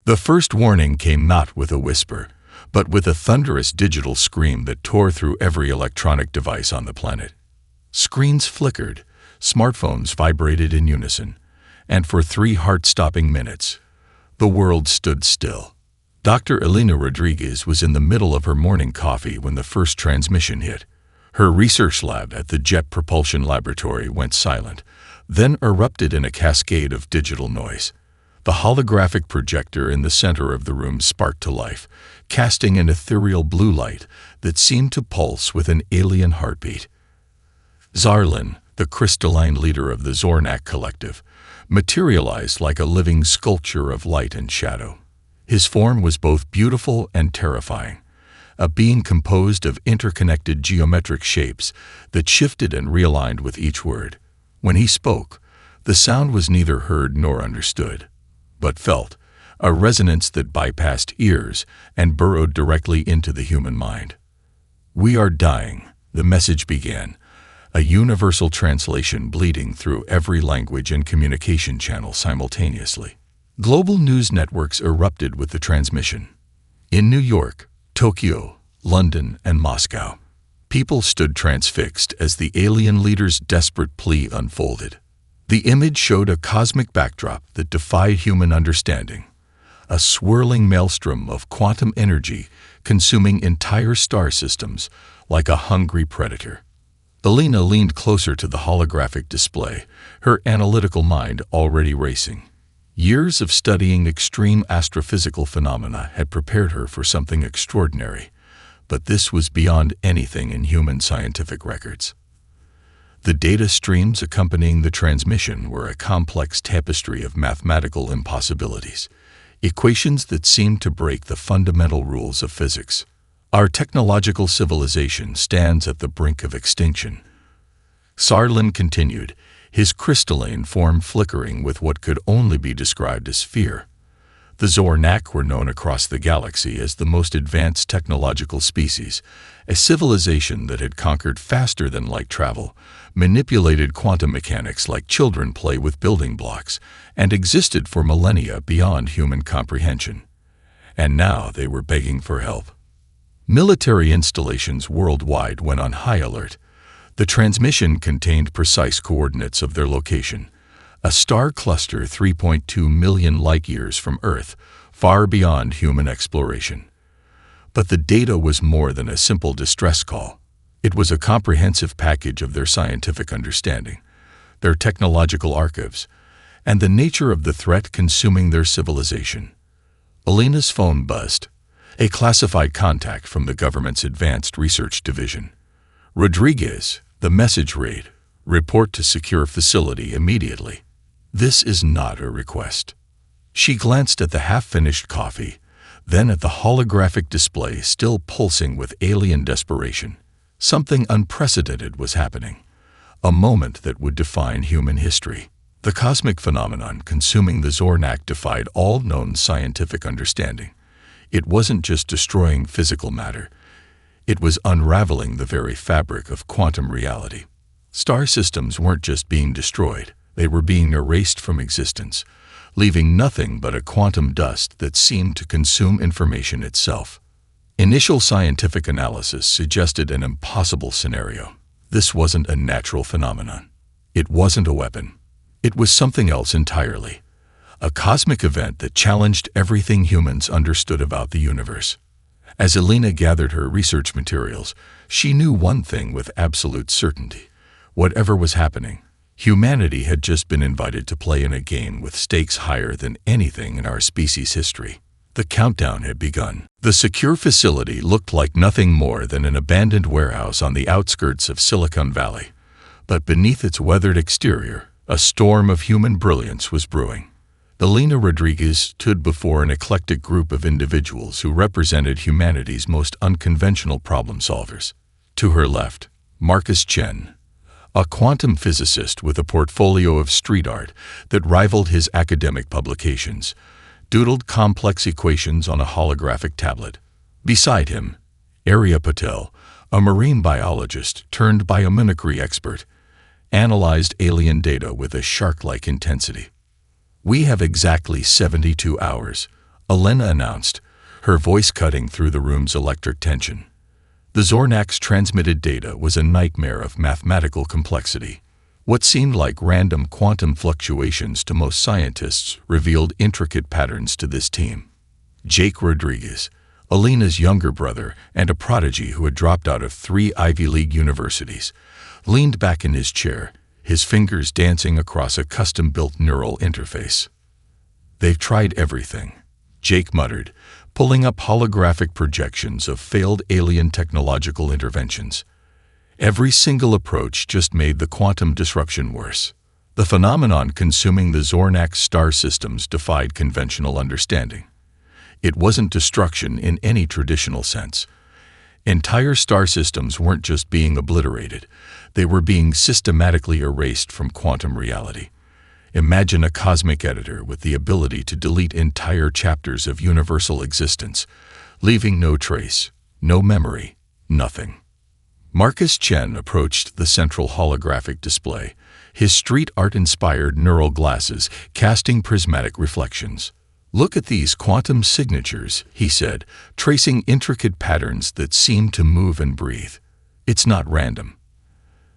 The first warning came not with a whisper, but with a thunderous digital scream that tore through every electronic device on the planet. Screens flickered, smartphones vibrated in unison, and for 3 heart-stopping minutes, the world stood still. Dr. Elena Rodriguez was in the middle of her morning coffee when the first transmission hit. Her research lab at the Jet Propulsion Laboratory went silent, then erupted in a cascade of digital noise. The holographic projector in the center of the room sparked to life, casting an ethereal blue light that seemed to pulse with an alien heartbeat. Zarlin, the crystalline leader of the Zornak Collective, materialized like a living sculpture of light and shadow. His form was both beautiful and terrifying, a being composed of interconnected geometric shapes that shifted and realigned with each word. When he spoke, the sound was neither heard nor understood, but felt, a resonance that bypassed ears and burrowed directly into the human mind. "We are dying," the message began, a universal translation bleeding through every language and communication channel simultaneously. Global news networks erupted with the transmission. In New York, Tokyo, London, and Moscow, people stood transfixed as the alien leader's desperate plea unfolded. The image showed a cosmic backdrop that defied human understanding, a swirling maelstrom of quantum energy consuming entire star systems like a hungry predator. Elena leaned closer to the holographic display, her analytical mind already racing. Years of studying extreme astrophysical phenomena had prepared her for something extraordinary, but this was beyond anything in human scientific records. The data streams accompanying the transmission were a complex tapestry of mathematical impossibilities, equations that seemed to break the fundamental rules of physics. "Our technological civilization stands at the brink of extinction," Zarlin continued, his crystalline form flickering with what could only be described as fear. The Zornak were known across the galaxy as the most advanced technological species, a civilization that had conquered faster than light travel, manipulated quantum mechanics like children play with building blocks, and existed for millennia beyond human comprehension. And now they were begging for help. Military installations worldwide went on high alert. The transmission contained precise coordinates of their location, a star cluster 3.2 million light-years from Earth, far beyond human exploration. But the data was more than a simple distress call. It was a comprehensive package of their scientific understanding, their technological archives, and the nature of the threat consuming their civilization. Elena's phone buzzed, a classified contact from the government's Advanced Research Division. "Rodriguez," the message read, "report to secure facility immediately." This is not a request. She glanced at the half-finished coffee, then at the holographic display still pulsing with alien desperation. Something unprecedented was happening, a moment that would define human history. The cosmic phenomenon consuming the Zornak defied all known scientific understanding. It wasn't just destroying physical matter. It was unraveling the very fabric of quantum reality. Star systems weren't just being destroyed, they were being erased from existence, leaving nothing but a quantum dust that seemed to consume information itself. Initial scientific analysis suggested an impossible scenario. This wasn't a natural phenomenon. It wasn't a weapon. It was something else entirely. A cosmic event that challenged everything humans understood about the universe. As Elena gathered her research materials, she knew one thing with absolute certainty. Whatever was happening, humanity had just been invited to play in a game with stakes higher than anything in our species' history. The countdown had begun. The secure facility looked like nothing more than an abandoned warehouse on the outskirts of Silicon Valley. But beneath its weathered exterior, a storm of human brilliance was brewing. Elena Rodriguez stood before an eclectic group of individuals who represented humanity's most unconventional problem solvers. To her left, Marcus Chen, a quantum physicist with a portfolio of street art that rivaled his academic publications, doodled complex equations on a holographic tablet. Beside him, Arya Patel, a marine biologist turned biomimicry expert, analyzed alien data with a shark-like intensity. "We have exactly 72 hours," Elena announced, her voice cutting through the room's electric tension. The Zornak's transmitted data was a nightmare of mathematical complexity. What seemed like random quantum fluctuations to most scientists revealed intricate patterns to this team. Jake Rodriguez, Elena's younger brother and a prodigy who had dropped out of 3 Ivy League universities, leaned back in his chair, his fingers dancing across a custom-built neural interface. "They've tried everything," Jake muttered, pulling up holographic projections of failed alien technological interventions. Every single approach just made the quantum disruption worse. The phenomenon consuming the Zornak's star systems defied conventional understanding. It wasn't destruction in any traditional sense. Entire star systems weren't just being obliterated, they were being systematically erased from quantum reality. Imagine a cosmic editor with the ability to delete entire chapters of universal existence, leaving no trace, no memory, nothing. Marcus Chen approached the central holographic display, his street art-inspired neural glasses casting prismatic reflections. "Look at these quantum signatures," he said, tracing intricate patterns that seem to move and breathe. "It's not random.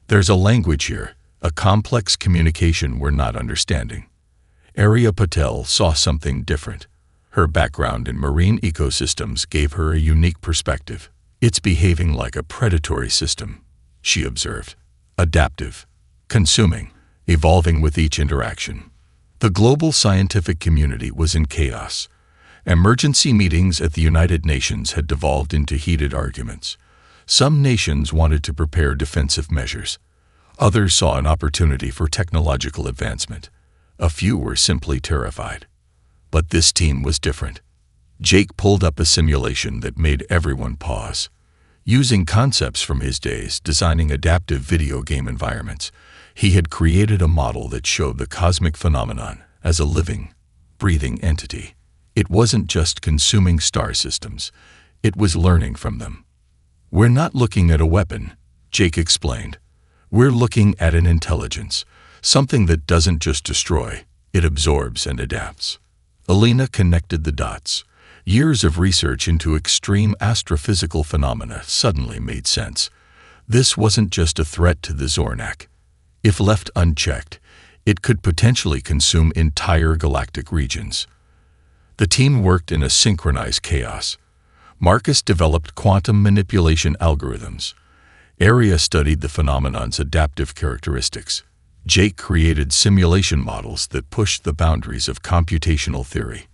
There's a language here, a complex communication we're not understanding." Arya Patel saw something different. Her background in marine ecosystems gave her a unique perspective. "It's behaving like a predatory system," she observed. "Adaptive, consuming, evolving with each interaction." The global scientific community was in chaos. Emergency meetings at the United Nations had devolved into heated arguments. Some nations wanted to prepare defensive measures. Others saw an opportunity for technological advancement. A few were simply terrified. But this team was different. Jake pulled up a simulation that made everyone pause. Using concepts from his days designing adaptive video game environments, he had created a model that showed the cosmic phenomenon as a living, breathing entity. It wasn't just consuming star systems, it was learning from them. "We're not looking at a weapon," Jake explained. "We're looking at an intelligence, something that doesn't just destroy, it absorbs and adapts." Elena connected the dots. Years of research into extreme astrophysical phenomena suddenly made sense. This wasn't just a threat to the Zornak. If left unchecked, it could potentially consume entire galactic regions. The team worked in a synchronized chaos. Marcus developed quantum manipulation algorithms. Arya studied the phenomenon's adaptive characteristics. Jake created simulation models that pushed the boundaries of computational theory.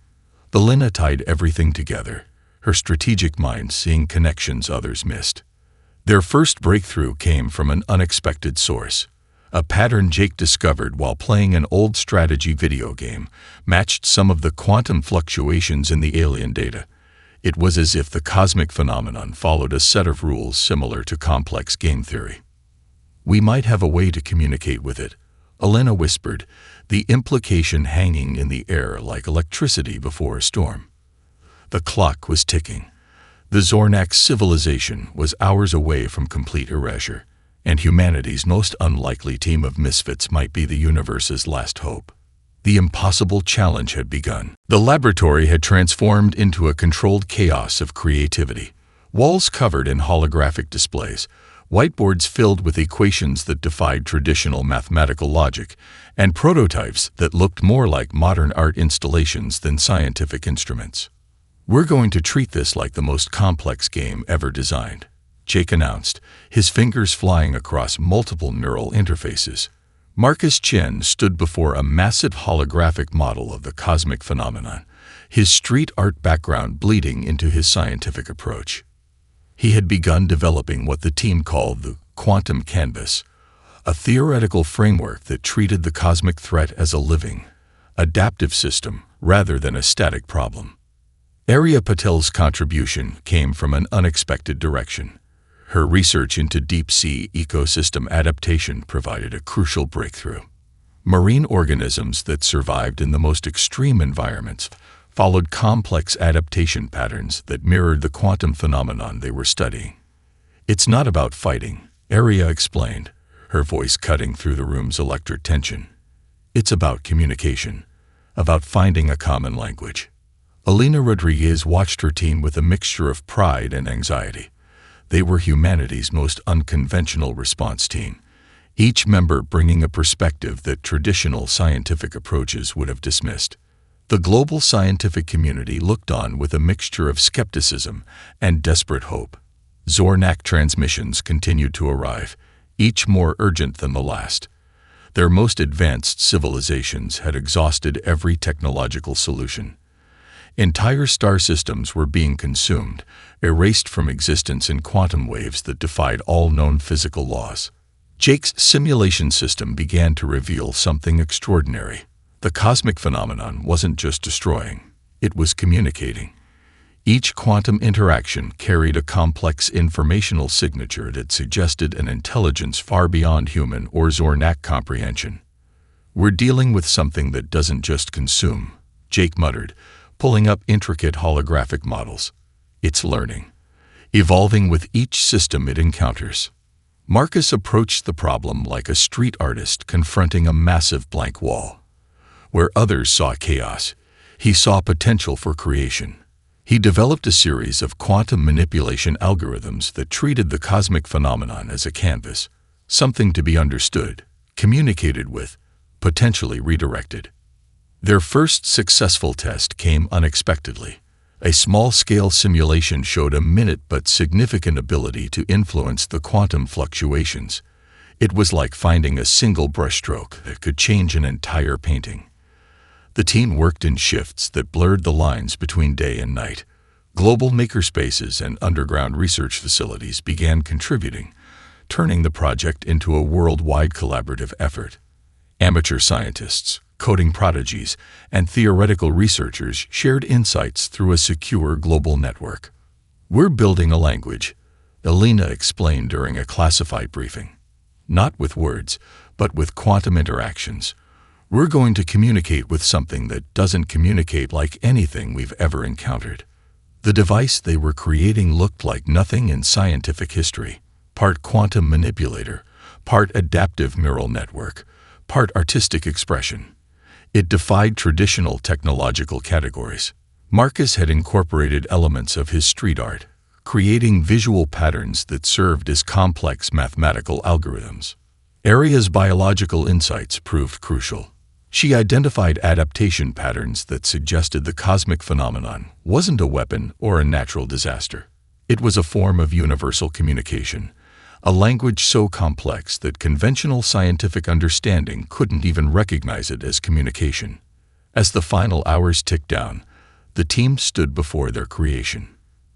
Elena tied everything together, her strategic mind seeing connections others missed. Their first breakthrough came from an unexpected source. A pattern Jake discovered while playing an old strategy video game matched some of the quantum fluctuations in the alien data. It was as if the cosmic phenomenon followed a set of rules similar to complex game theory. "We might have a way to communicate with it," Elena whispered, the implication hanging in the air like electricity before a storm. The clock was ticking. The Zornak civilization was hours away from complete erasure, and humanity's most unlikely team of misfits might be the universe's last hope. The impossible challenge had begun. The laboratory had transformed into a controlled chaos of creativity. Walls covered in holographic displays, whiteboards filled with equations that defied traditional mathematical logic, and prototypes that looked more like modern art installations than scientific instruments. "We're going to treat this like the most complex game ever designed," Jake announced, his fingers flying across multiple neural interfaces. Marcus Chen stood before a massive holographic model of the cosmic phenomenon, his street art background bleeding into his scientific approach. He had begun developing what the team called the quantum canvas, a theoretical framework that treated the cosmic threat as a living, adaptive system rather than a static problem. Arya Patel's contribution came from an unexpected direction. Her research into deep-sea ecosystem adaptation provided a crucial breakthrough. Marine organisms that survived in the most extreme environments followed complex adaptation patterns that mirrored the quantum phenomenon they were studying. "It's not about fighting," Arya explained, her voice cutting through the room's electric tension. "It's about communication, about finding a common language." Elena Rodriguez watched her team with a mixture of pride and anxiety. They were humanity's most unconventional response team, each member bringing a perspective that traditional scientific approaches would have dismissed. The global scientific community looked on with a mixture of skepticism and desperate hope. Zornak transmissions continued to arrive, each more urgent than the last. Their most advanced civilizations had exhausted every technological solution. Entire star systems were being consumed, erased from existence in quantum waves that defied all known physical laws. Jake's simulation system began to reveal something extraordinary. The cosmic phenomenon wasn't just destroying, it was communicating. Each quantum interaction carried a complex informational signature that suggested an intelligence far beyond human or Zornak comprehension. "We're dealing with something that doesn't just consume," Jake muttered, pulling up intricate holographic models. "It's learning, evolving with each system it encounters." Marcus approached the problem like a street artist confronting a massive blank wall. Where others saw chaos, he saw potential for creation. He developed a series of quantum manipulation algorithms that treated the cosmic phenomenon as a canvas, something to be understood, communicated with, potentially redirected. Their first successful test came unexpectedly. A small-scale simulation showed a minute but significant ability to influence the quantum fluctuations. It was like finding a single brushstroke that could change an entire painting. The team worked in shifts that blurred the lines between day and night. Global makerspaces and underground research facilities began contributing, turning the project into a worldwide collaborative effort. Amateur scientists, coding prodigies, and theoretical researchers shared insights through a secure global network. "We're building a language," Elena explained during a classified briefing. "Not with words, but with quantum interactions. We're going to communicate with something that doesn't communicate like anything we've ever encountered." The device they were creating looked like nothing in scientific history. Part quantum manipulator, part adaptive neural network, part artistic expression. It defied traditional technological categories. Marcus had incorporated elements of his street art, creating visual patterns that served as complex mathematical algorithms. Aria's biological insights proved crucial. She identified adaptation patterns that suggested the cosmic phenomenon wasn't a weapon or a natural disaster. It was a form of universal communication, a language so complex that conventional scientific understanding couldn't even recognize it as communication. As the final hours ticked down, the team stood before their creation.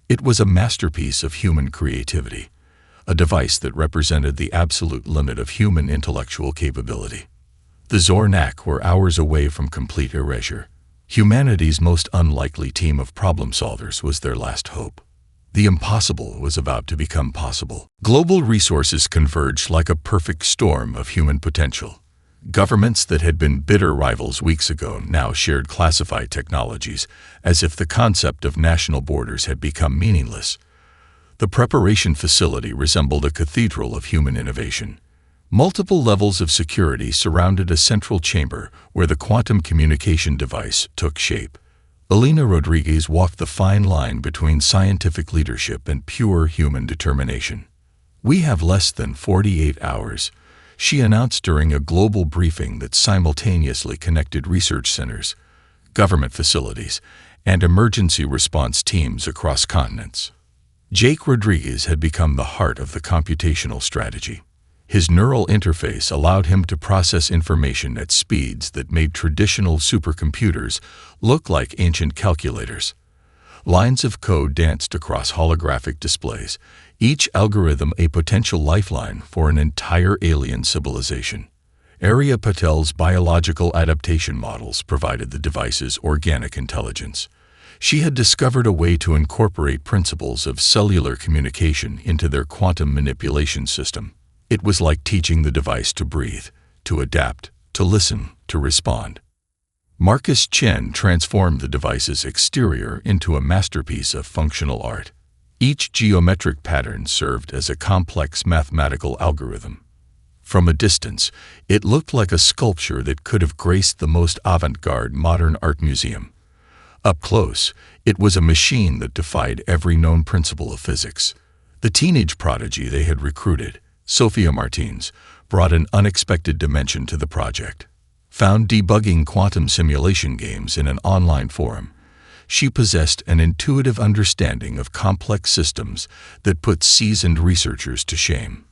It was a masterpiece of human creativity, a device that represented the absolute limit of human intellectual capability. The Zornak were hours away from complete erasure. Humanity's most unlikely team of problem solvers was their last hope. The impossible was about to become possible. Global resources converged like a perfect storm of human potential. Governments that had been bitter rivals weeks ago now shared classified technologies, as if the concept of national borders had become meaningless. The preparation facility resembled a cathedral of human innovation. Multiple levels of security surrounded a central chamber where the quantum communication device took shape. Elena Rodriguez walked the fine line between scientific leadership and pure human determination. "We have less than 48 hours," she announced during a global briefing that simultaneously connected research centers, government facilities, and emergency response teams across continents. Jake Rodriguez had become the heart of the computational strategy. His neural interface allowed him to process information at speeds that made traditional supercomputers look like ancient calculators. Lines of code danced across holographic displays, each algorithm a potential lifeline for an entire alien civilization. Arya Patel's biological adaptation models provided the device's organic intelligence. She had discovered a way to incorporate principles of cellular communication into their quantum manipulation system. It was like teaching the device to breathe, to adapt, to listen, to respond. Marcus Chen transformed the device's exterior into a masterpiece of functional art. Each geometric pattern served as a complex mathematical algorithm. From a distance, it looked like a sculpture that could have graced the most avant-garde modern art museum. Up close, it was a machine that defied every known principle of physics. The teenage prodigy they had recruited, Sophia Martins, brought an unexpected dimension to the project. Found debugging quantum simulation games in an online forum, she possessed an intuitive understanding of complex systems that put seasoned researchers to shame.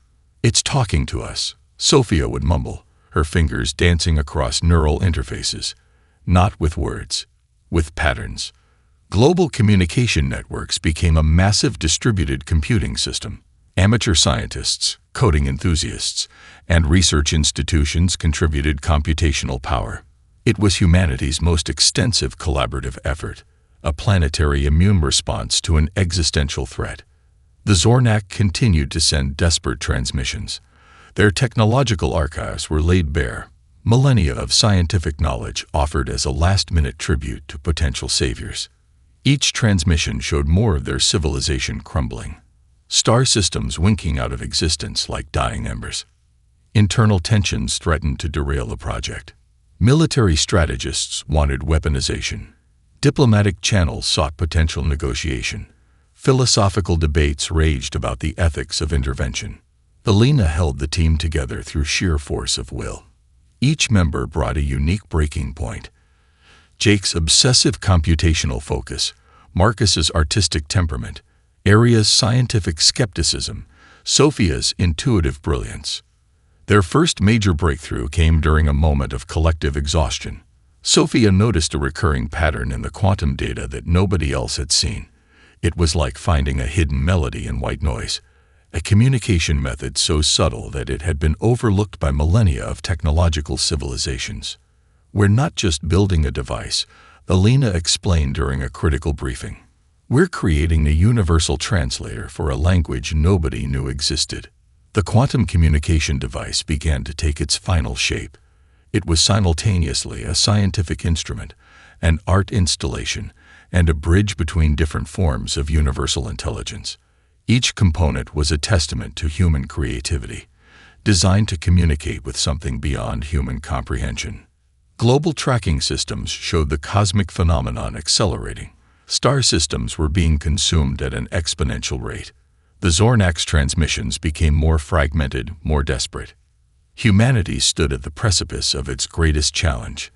"It's talking to us," Sophia would mumble, her fingers dancing across neural interfaces. Not with words, with patterns. Global communication networks became a massive distributed computing system. Amateur scientists, coding enthusiasts, and research institutions contributed computational power. It was humanity's most extensive collaborative effort, a planetary immune response to an existential threat. The Zornak continued to send desperate transmissions. Their technological archives were laid bare, millennia of scientific knowledge offered as a last-minute tribute to potential saviors. Each transmission showed more of their civilization crumbling. Star systems winking out of existence like dying embers. Internal tensions threatened to derail the project. Military strategists wanted weaponization. Diplomatic channels sought potential negotiation. Philosophical debates raged about the ethics of intervention. Alina held the team together through sheer force of will. Each member brought a unique breaking point. Jake's obsessive computational focus, Marcus's artistic temperament, Aria's scientific skepticism, Sophia's intuitive brilliance. Their first major breakthrough came during a moment of collective exhaustion. Sophia noticed a recurring pattern in the quantum data that nobody else had seen. It was like finding a hidden melody in white noise, a communication method so subtle that it had been overlooked by millennia of technological civilizations. "We're not just building a device," Alina explained during a critical briefing. "We're creating a universal translator for a language nobody knew existed." The quantum communication device began to take its final shape. It was simultaneously a scientific instrument, an art installation, and a bridge between different forms of universal intelligence. Each component was a testament to human creativity, designed to communicate with something beyond human comprehension. Global tracking systems showed the cosmic phenomenon accelerating. Star systems were being consumed at an exponential rate. The Zornak's transmissions became more fragmented, more desperate. Humanity stood at the precipice of its greatest challenge.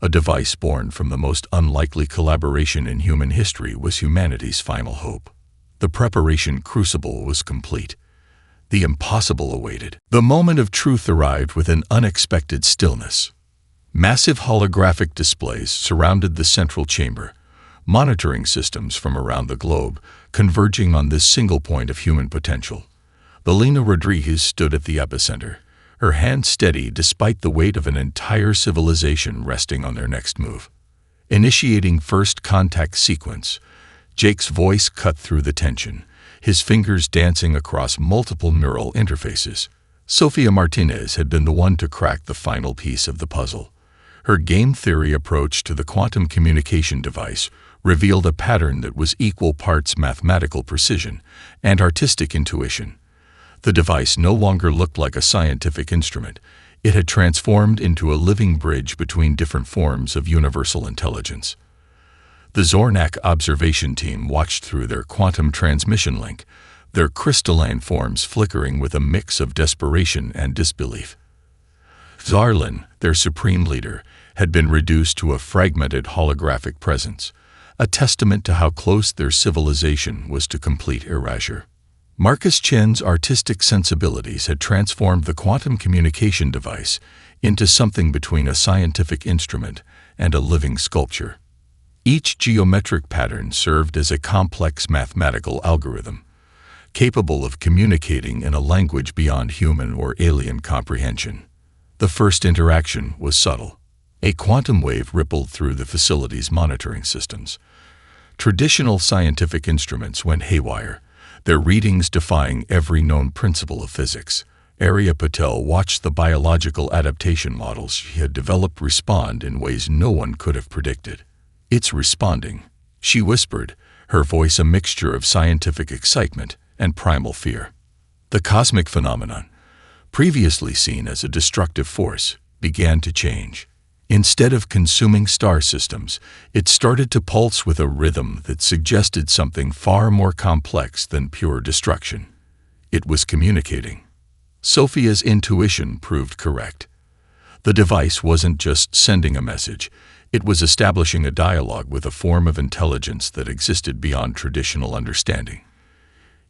A device born from the most unlikely collaboration in human history was humanity's final hope. The preparation crucible was complete. The impossible awaited. The moment of truth arrived with an unexpected stillness. Massive holographic displays surrounded the central chamber, monitoring systems from around the globe converging on this single point of human potential. Alina Rodriguez stood at the epicenter, her hand steady despite the weight of an entire civilization resting on their next move. Initiating first contact sequence, Jake's voice cut through the tension, his fingers dancing across multiple neural interfaces. Sophia Martinez had been the one to crack the final piece of the puzzle. Her game theory approach to the quantum communication device revealed a pattern that was equal parts mathematical precision and artistic intuition. The device no longer looked like a scientific instrument. It had transformed into a living bridge between different forms of universal intelligence. The Zornak observation team watched through their quantum transmission link, their crystalline forms flickering with a mix of desperation and disbelief. Zarlin, their supreme leader, had been reduced to a fragmented holographic presence, a testament to how close their civilization was to complete erasure. Marcus Chen's artistic sensibilities had transformed the quantum communication device into something between a scientific instrument and a living sculpture. Each geometric pattern served as a complex mathematical algorithm, capable of communicating in a language beyond human or alien comprehension. The first interaction was subtle. A quantum wave rippled through the facility's monitoring systems. Traditional scientific instruments went haywire, their readings defying every known principle of physics. Arya Patel watched the biological adaptation models she had developed respond in ways no one could have predicted. "It's responding," she whispered, her voice a mixture of scientific excitement and primal fear. The cosmic phenomenon, previously seen as a destructive force, began to change. Instead of consuming star systems, it started to pulse with a rhythm that suggested something far more complex than pure destruction. It was communicating. Sophia's intuition proved correct. The device wasn't just sending a message, it was establishing a dialogue with a form of intelligence that existed beyond traditional understanding.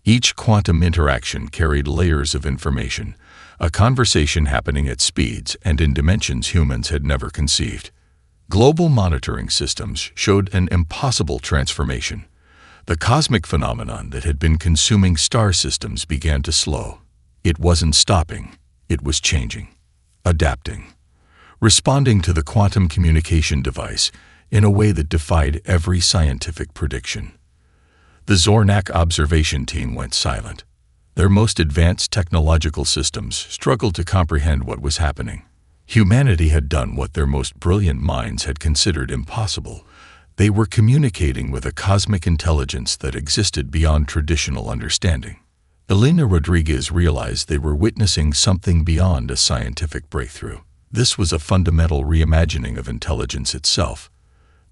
Each quantum interaction carried layers of information, a conversation happening at speeds and in dimensions humans had never conceived. Global monitoring systems showed an impossible transformation. The cosmic phenomenon that had been consuming star systems began to slow. It wasn't stopping, it was changing, adapting, responding to the quantum communication device in a way that defied every scientific prediction. The Zornak observation team went silent. Their most advanced technological systems struggled to comprehend what was happening. Humanity had done what their most brilliant minds had considered impossible. They were communicating with a cosmic intelligence that existed beyond traditional understanding. Elena Rodriguez realized they were witnessing something beyond a scientific breakthrough. This was a fundamental reimagining of intelligence itself.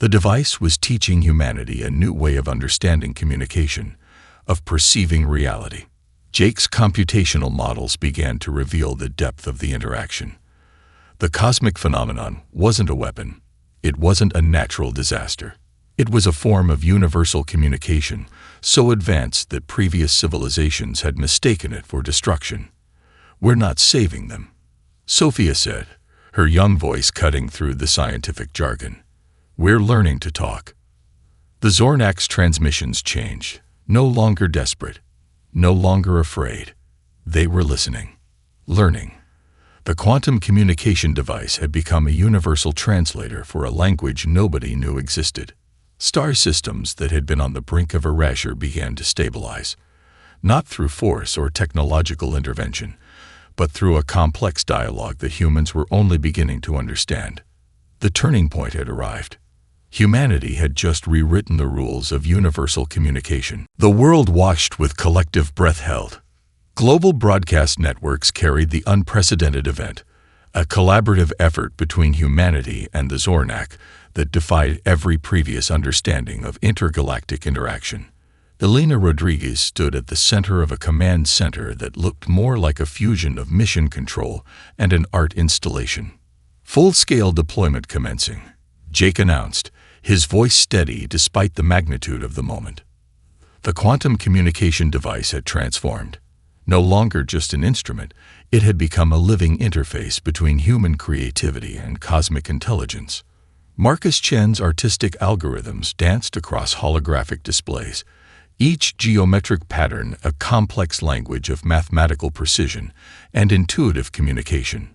The device was teaching humanity a new way of understanding communication, of perceiving reality. Jake's computational models began to reveal the depth of the interaction. The cosmic phenomenon wasn't a weapon. It wasn't a natural disaster. It was a form of universal communication, so advanced that previous civilizations had mistaken it for destruction. "We're not saving them," Sophia said, her young voice cutting through the scientific jargon. "We're learning to talk." The Zornak's transmissions changed, no longer desperate, no longer afraid. They were listening, learning. The quantum communication device had become a universal translator for a language nobody knew existed. Star systems that had been on the brink of erasure began to stabilize, not through force or technological intervention, but through a complex dialogue that humans were only beginning to understand. The turning point had arrived. Humanity had just rewritten the rules of universal communication. The world watched with collective breath held. Global broadcast networks carried the unprecedented event, a collaborative effort between humanity and the Zornak that defied every previous understanding of intergalactic interaction. Elena Rodriguez stood at the center of a command center that looked more like a fusion of mission control and an art installation. Full-scale deployment commencing, Jake announced, his voice steady despite the magnitude of the moment. The quantum communication device had transformed. No longer just an instrument, it had become a living interface between human creativity and cosmic intelligence. Marcus Chen's artistic algorithms danced across holographic displays, each geometric pattern a complex language of mathematical precision and intuitive communication.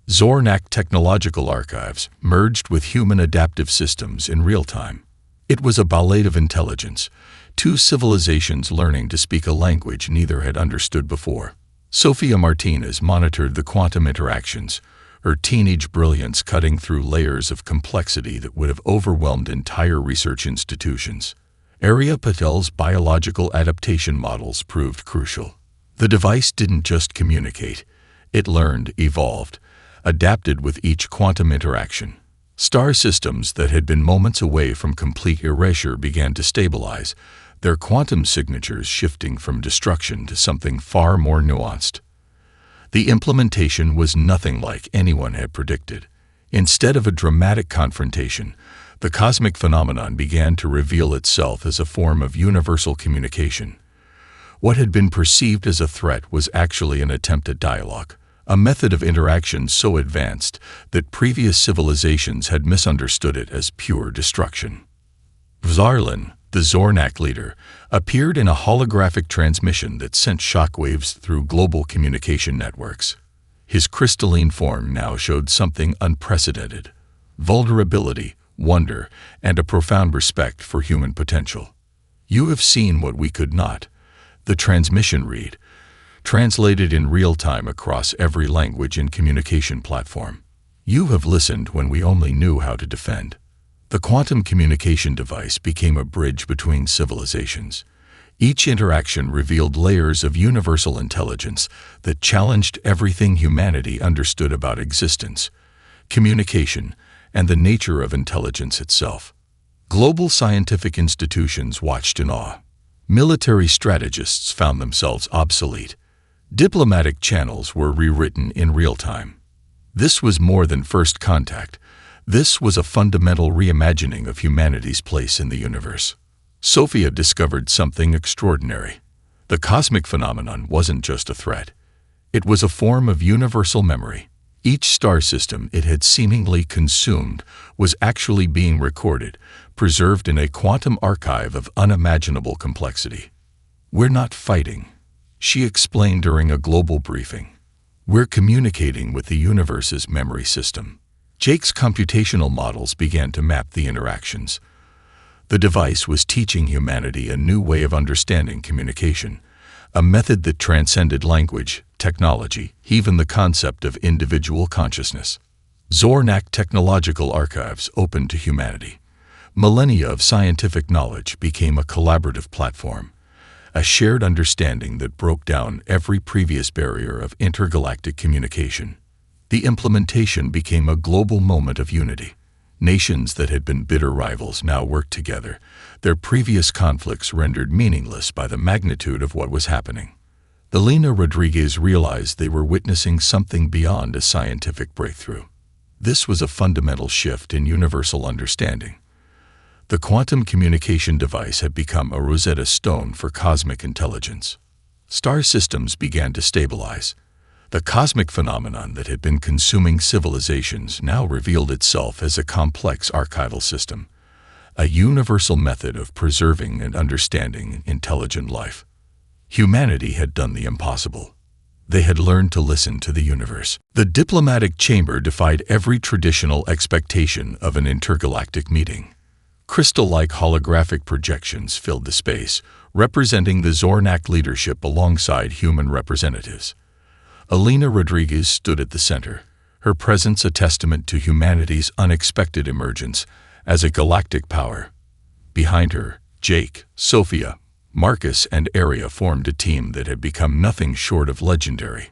Zornak technological archives merged with human adaptive systems in real time. It was a ballet of intelligence, two civilizations learning to speak a language neither had understood before. Sofia Martinez monitored the quantum interactions, her teenage brilliance cutting through layers of complexity that would have overwhelmed entire research institutions. Arya Patel's biological adaptation models proved crucial. The device didn't just communicate, it learned, evolved, adapted with each quantum interaction. Star systems that had been moments away from complete erasure began to stabilize, their quantum signatures shifting from destruction to something far more nuanced. The implementation was nothing like anyone had predicted. Instead of a dramatic confrontation, the cosmic phenomenon began to reveal itself as a form of universal communication. What had been perceived as a threat was actually an attempt at dialogue, a method of interaction so advanced that previous civilizations had misunderstood it as pure destruction. Vzarlin, the Zornak leader, appeared in a holographic transmission that sent shockwaves through global communication networks. His crystalline form now showed something unprecedented: vulnerability, wonder, and a profound respect for human potential. "You have seen what we could not," the transmission read, translated in real time across every language and communication platform. "You have listened when we only knew how to defend." The quantum communication device became a bridge between civilizations. Each interaction revealed layers of universal intelligence that challenged everything humanity understood about existence, communication, and the nature of intelligence itself. Global scientific institutions watched in awe. Military strategists found themselves obsolete. Diplomatic channels were rewritten in real time. This was more than first contact. This was a fundamental reimagining of humanity's place in the universe. Sophia discovered something extraordinary. The cosmic phenomenon wasn't just a threat. It was a form of universal memory. Each star system it had seemingly consumed was actually being recorded, preserved in a quantum archive of unimaginable complexity. "We're not fighting," she explained during a global briefing. "We're communicating with the universe's memory system." Jake's computational models began to map the interactions. The device was teaching humanity a new way of understanding communication, a method that transcended language, technology, even the concept of individual consciousness. Zornak Technological Archives opened to humanity. Millennia of scientific knowledge became a collaborative platform, a shared understanding that broke down every previous barrier of intergalactic communication. The implementation became a global moment of unity. Nations that had been bitter rivals now worked together, their previous conflicts rendered meaningless by the magnitude of what was happening. Elena Rodriguez realized they were witnessing something beyond a scientific breakthrough. This was a fundamental shift in universal understanding. The quantum communication device had become a Rosetta Stone for cosmic intelligence. Star systems began to stabilize. The cosmic phenomenon that had been consuming civilizations now revealed itself as a complex archival system, a universal method of preserving and understanding intelligent life. Humanity had done the impossible. They had learned to listen to the universe. The diplomatic chamber defied every traditional expectation of an intergalactic meeting. Crystal-like holographic projections filled the space, representing the Zornak leadership alongside human representatives. Elena Rodriguez stood at the center, her presence a testament to humanity's unexpected emergence as a galactic power. Behind her, Jake, Sophia, Marcus, and Aria formed a team that had become nothing short of legendary.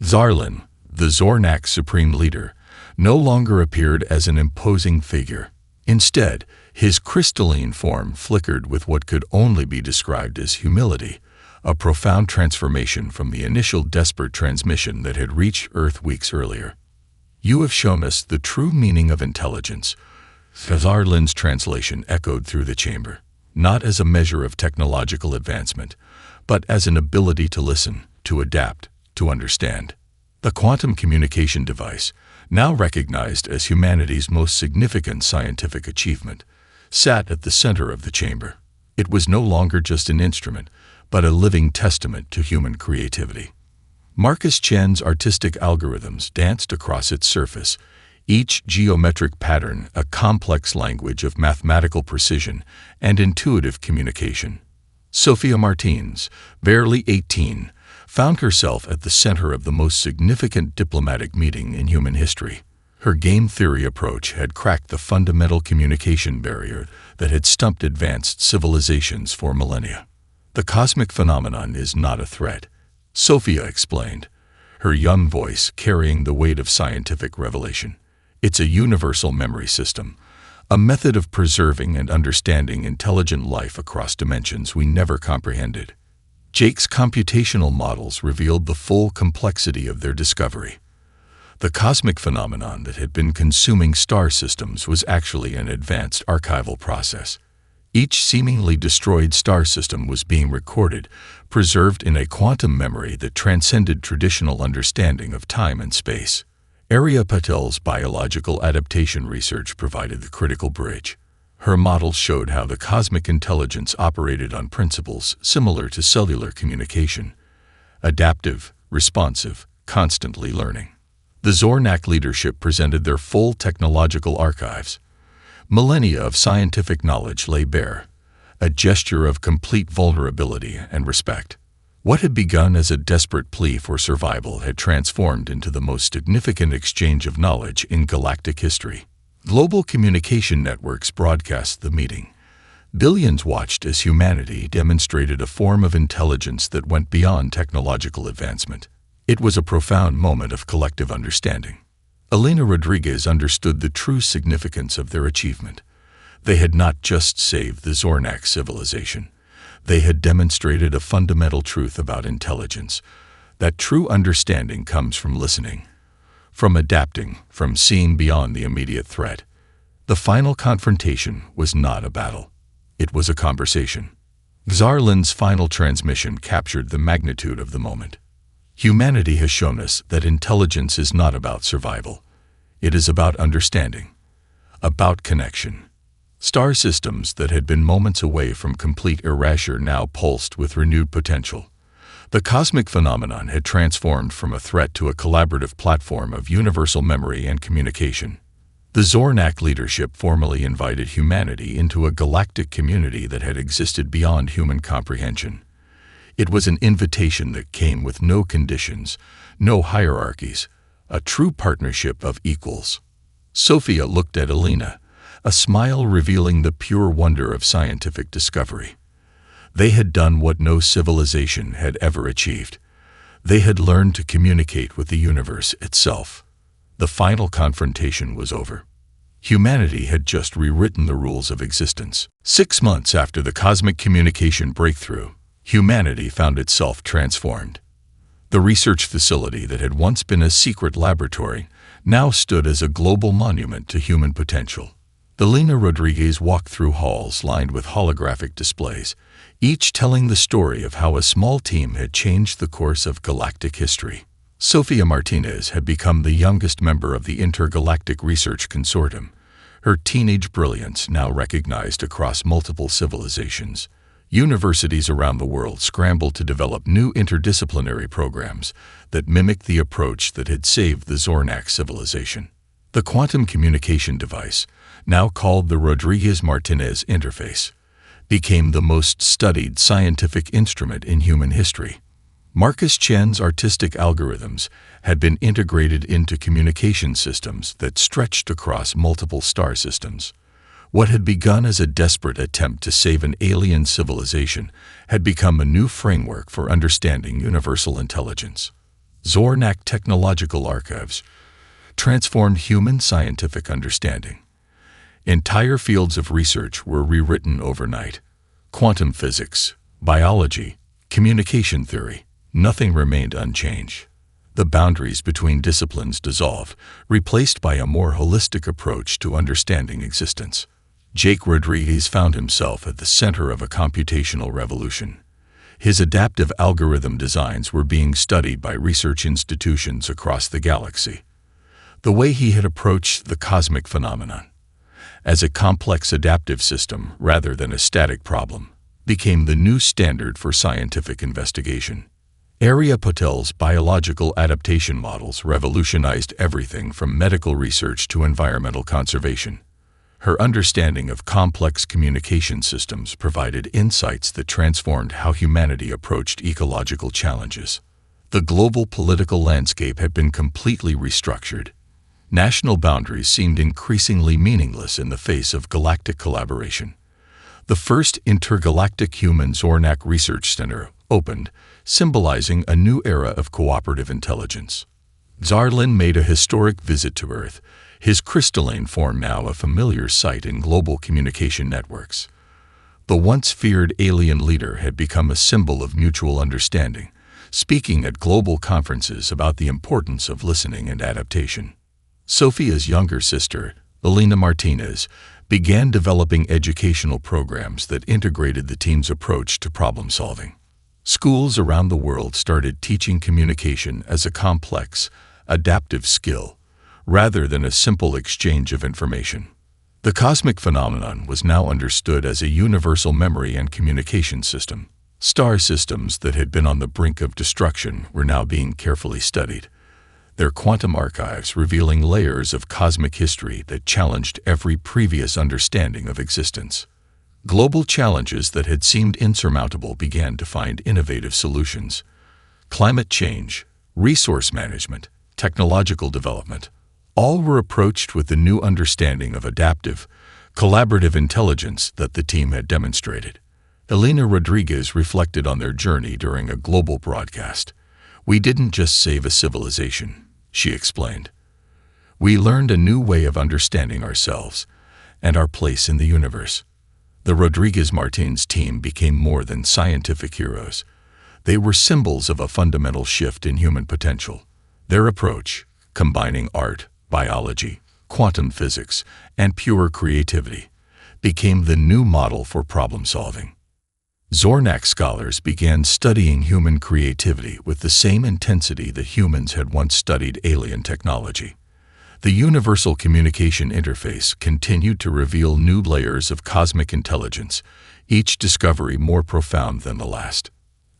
Zarlin, the Zornak supreme leader, no longer appeared as an imposing figure. Instead, his crystalline form flickered with what could only be described as humility, a profound transformation from the initial desperate transmission that had reached Earth weeks earlier. "You have shown us the true meaning of intelligence," Zarlin's translation echoed through the chamber, not as a measure of technological advancement, but as an ability to listen, to adapt, to understand. The quantum communication device, now recognized as humanity's most significant scientific achievement, sat at the center of the chamber. It was no longer just an instrument, but a living testament to human creativity. Marcus Chen's artistic algorithms danced across its surface, each geometric pattern a complex language of mathematical precision and intuitive communication. Sophia Martins, barely 18, found herself at the center of the most significant diplomatic meeting in human history. Her game theory approach had cracked the fundamental communication barrier that had stumped advanced civilizations for millennia. "The cosmic phenomenon is not a threat," Sophia explained, her young voice carrying the weight of scientific revelation. "It's a universal memory system, a method of preserving and understanding intelligent life across dimensions we never comprehended." Jake's computational models revealed the full complexity of their discovery. The cosmic phenomenon that had been consuming star systems was actually an advanced archival process. Each seemingly destroyed star system was being recorded, preserved in a quantum memory that transcended traditional understanding of time and space. Arya Patel's biological adaptation research provided the critical bridge. Her models showed how the cosmic intelligence operated on principles similar to cellular communication: adaptive, responsive, constantly learning. The Zornak leadership presented their full technological archives. Millennia of scientific knowledge lay bare, a gesture of complete vulnerability and respect. What had begun as a desperate plea for survival had transformed into the most significant exchange of knowledge in galactic history. Global communication networks broadcast the meeting. Billions watched as humanity demonstrated a form of intelligence that went beyond technological advancement. It was a profound moment of collective understanding. Elena Rodriguez understood the true significance of their achievement. They had not just saved the Zornak civilization. They had demonstrated a fundamental truth about intelligence. That true understanding comes from listening, from adapting, from seeing beyond the immediate threat. The final confrontation was not a battle. It was a conversation. Xarlin's final transmission captured the magnitude of the moment. Humanity has shown us that intelligence is not about survival. It is about understanding, about connection. Star systems that had been moments away from complete erasure now pulsed with renewed potential. The cosmic phenomenon had transformed from a threat to a collaborative platform of universal memory and communication. The Zornak leadership formally invited humanity into a galactic community that had existed beyond human comprehension. It was an invitation that came with no conditions, no hierarchies, a true partnership of equals. Sophia looked at Elena, a smile revealing the pure wonder of scientific discovery. They had done what no civilization had ever achieved. They had learned to communicate with the universe itself. The final confrontation was over. Humanity had just rewritten the rules of existence. 6 months after the cosmic communication breakthrough, humanity found itself transformed. The research facility that had once been a secret laboratory now stood as a global monument to human potential. Elena Rodriguez walked through halls lined with holographic displays, each telling the story of how a small team had changed the course of galactic history. Sofia Martinez had become the youngest member of the Intergalactic Research Consortium, her teenage brilliance now recognized across multiple civilizations. Universities around the world scrambled to develop new interdisciplinary programs that mimicked the approach that had saved the Zornak civilization. The quantum communication device, now called the Rodriguez-Martinez interface, became the most studied scientific instrument in human history. Marcus Chen's artistic algorithms had been integrated into communication systems that stretched across multiple star systems. What had begun as a desperate attempt to save an alien civilization had become a new framework for understanding universal intelligence. Zornak Technological Archives transformed human scientific understanding. Entire fields of research were rewritten overnight. Quantum physics, biology, communication theory, nothing remained unchanged. The boundaries between disciplines dissolved, replaced by a more holistic approach to understanding existence. Jake Rodriguez found himself at the center of a computational revolution. His adaptive algorithm designs were being studied by research institutions across the galaxy. The way he had approached the cosmic phenomenon, as a complex adaptive system rather than a static problem, became the new standard for scientific investigation. Arya Patel's biological adaptation models revolutionized everything from medical research to environmental conservation. Her understanding of complex communication systems provided insights that transformed how humanity approached ecological challenges. The global political landscape had been completely restructured. National boundaries seemed increasingly meaningless in the face of galactic collaboration. The first intergalactic human Zornak Research Center opened, symbolizing a new era of cooperative intelligence. Xarlin made a historic visit to Earth, his crystalline form now a familiar sight in global communication networks. The once feared alien leader had become a symbol of mutual understanding, speaking at global conferences about the importance of listening and adaptation. Sophia's younger sister, Elena Martinez, began developing educational programs that integrated the team's approach to problem-solving. Schools around the world started teaching communication as a complex, adaptive skill, rather than a simple exchange of information. The cosmic phenomenon was now understood as a universal memory and communication system. Star systems that had been on the brink of destruction were now being carefully studied, their quantum archives revealing layers of cosmic history that challenged every previous understanding of existence. Global challenges that had seemed insurmountable began to find innovative solutions. Climate change, resource management, technological development, all were approached with the new understanding of adaptive, collaborative intelligence that the team had demonstrated. Elena Rodriguez reflected on their journey during a global broadcast. "We didn't just save a civilization," she explained. We learned a new way of understanding ourselves and our place in the universe. The Rodriguez-Martins team became more than scientific heroes. They were symbols of a fundamental shift in human potential. Their approach, combining art, biology, quantum physics, and pure creativity, became the new model for problem-solving. Zornak scholars began studying human creativity with the same intensity that humans had once studied alien technology. The Universal Communication Interface continued to reveal new layers of cosmic intelligence, each discovery more profound than the last.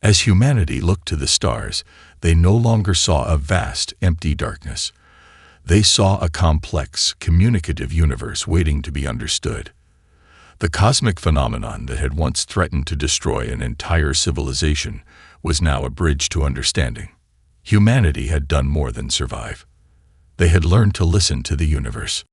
As humanity looked to the stars, they no longer saw a vast, empty darkness. They saw a complex, communicative universe waiting to be understood. The cosmic phenomenon that had once threatened to destroy an entire civilization was now a bridge to understanding. Humanity had done more than survive. They had learned to listen to the universe.